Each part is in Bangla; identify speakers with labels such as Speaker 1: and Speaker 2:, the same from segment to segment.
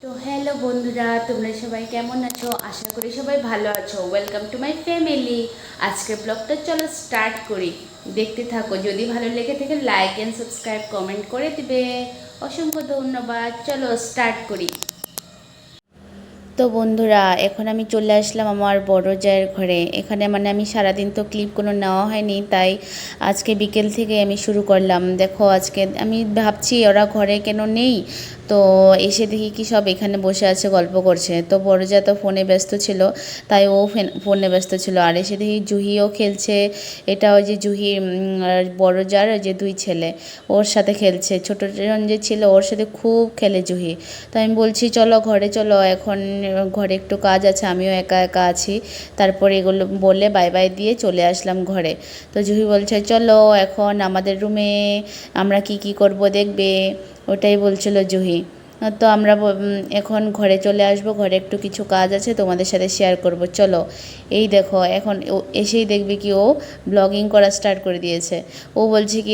Speaker 1: তো হ্যালো বন্ধুরা, তোমরা সবাই কেমন আছো? আশা করি সবাই ভালো আছো। Welcome to my family. আজকের ব্লগটা চলো স্টার্ট করি। দেখতে থাকো, যদি ভালো লেগে থাকে লাইক অ্যান্ড সাবস্ক্রাইব কমেন্ট করে দিবে। অসংখ্য ধন্যবাদ। চলো স্টার্ট করি। তো বন্ধুরা, এখন আমি চলে আসলাম আমার বড় জায়ের ঘরে। এখানে আমি সারাদিন তো ক্লিপ কোনো নেওয়া হয়নি, তাই আজকে বিকেল থেকে আমি শুরু করলাম। দেখো, আজকে আমি ভাবছি ওরা ঘরে কেন নেই, তো এসে দেখি কি সব এখানে বসে আছে, গল্প করছে। তো বড় জা তো ফোনে ব্যস্ত ছিল, তাই ও ফোনে ব্যস্ত ছিল। আর এসে দেখি জুহিও খেলছে। এটা ওই যে জুহি বড় জার যে দুই ছেলে, ওর সাথে খেলছে। ছোটো জন যে ছিল ওর সাথে খুব খেলে জুহি। তো আমি বলছি চলো ঘরে চলো, এখন ঘরে একটু কাজ আছে, আমিও একা একা আছি। তারপরে এগুলো বলে বাই বাই দিয়ে চলে আসলাম ঘরে। তো জুহি বলছে চলো এখন আমাদের রুমে আমরা কি কি করব দেখবে, ওটাই বলছিল জুহি। তো আমরা এখন ঘরে চলে আসবো, ঘরে একটু কিছু কাজ আছে তোমাদের সাথে শেয়ার করব। চলো, এই দেখো এখন এসেই দেখবে কি ও ব্লগিং করা স্টার্ট করে দিয়েছে। ও বলছে কি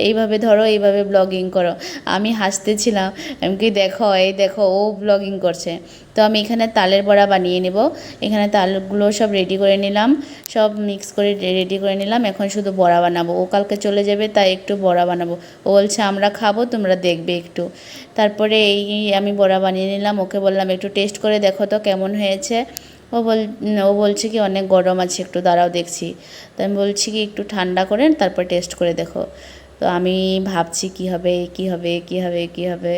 Speaker 1: এইভাবে ধরো, এইভাবে ব্লগিং করো। আমি হাসতেছিলাম, আমি কি দেখো এই দেখো ও ব্লগিং করছে। তো আমি এখানে তালের বড়া বানিয়ে নেব। এখানে তালগুলো সব রেডি করে নিলাম, সব মিক্স করে রেডি করে নিলাম। এখন শুধু বড়া বানাবো, ও কালকে চলে যাবে তাই একটু বড়া বানাবো। ও বলছে আমরা খাবো, তোমরা দেখবে একটু। তারপরে এই আমি বড়া বানিয়ে নিলাম, ওকে বললাম একটু টেস্ট করে দেখো তো কেমন হয়েছে। ও বল ও বলছে কি অনেক গরম আছে, একটু দাঁড়াও দেখছি। তো আমি বলছি কি একটু ঠান্ডা করেন তারপর টেস্ট করে দেখো। তো আমি ভাবছি কি হবে কি হবে কি হবে কি হবে।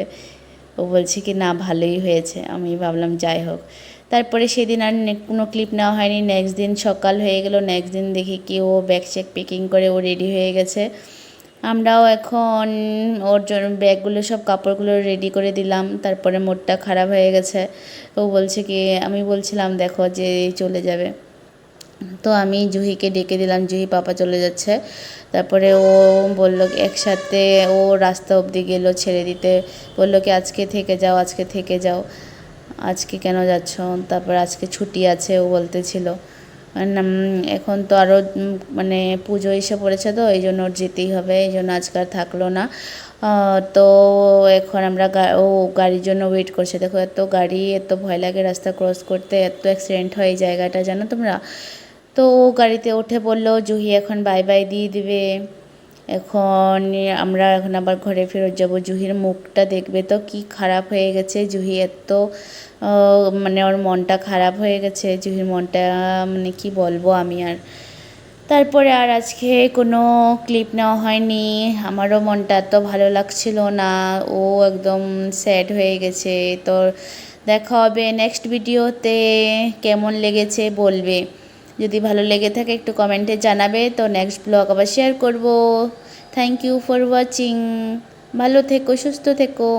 Speaker 1: ও বলছে কি না ভালোই হয়েছে। আমি ভাবলাম যাই হোক। তারপরে সেদিন আর কোনো ক্লিপ নেওয়া হয়নি। নেক্সট দিন সকাল হয়ে গেল, নেক্সট দিন দেখি কি ও ব্যাগ চেক প্যাকিং করে ও রেডি হয়ে গেছে। আমরাও এখন ওর জন্য ব্যাগগুলো সব কাপড়গুলো রেডি করে দিলাম। তারপরে মুডটা খারাপ হয়ে গেছে। ও বলছে কি, আমি বলছিলাম দেখো যে চলে যাবে। তো আমি জুহিকে ডেকে দিলাম, জুহি পাপা চলে যাচ্ছে। তারপরে ও বলল একসাথে, ও রাস্তা অবধি গেল ছেড়ে দিতে। বলল কি আজকে থেকে যাও, আজকে থেকে যাও। আজকে কেন যাচ্ছ? তারপর আজকে ছুটি আছে ও বলতেছিল। এখন তো আরও পুজো এসে পড়েছে, তো এই জন্য ওর যেতেই হবে, এই জন্য আজকে আর থাকলো না। তো এখন আমরা ও গাড়ির জন্য ওয়েট করছে। দেখো এত গাড়ি, এত ভয় লাগে রাস্তা ক্রস করতে, এত অ্যাক্সিডেন্ট হয় এই জায়গাটা, জানো তোমরা? তো ও গাড়িতে উঠে পড়লো, জুহি এখন বাই বাই দিয়ে দিবে। এখন আমরা এখন আবার ঘরে ফেরত যাব। জুহির মুখটা দেখবে তো কি খারাপ হয়ে গেছে। জুহি এত ওর মনটা খারাপ হয়ে গেছে। জুহির মনটা কি বলবো আমি আর। তারপরে আর আজকে কোনো ক্লিপ নেওয়া হয়নি। আমারও মনটা এত ভালো লাগছিল না, ও একদম স্যাড হয়ে গেছে। তো দেখা হবে নেক্সট ভিডিওতে। কেমন লেগেছে বলবে, যদি ভালো লেগে থাকে একটু কমেন্টে জানাবে। তো নেক্সট ব্লগ আবার শেয়ার করব। Thank you for watching. ভালো থেকো, সুস্থ থেকো।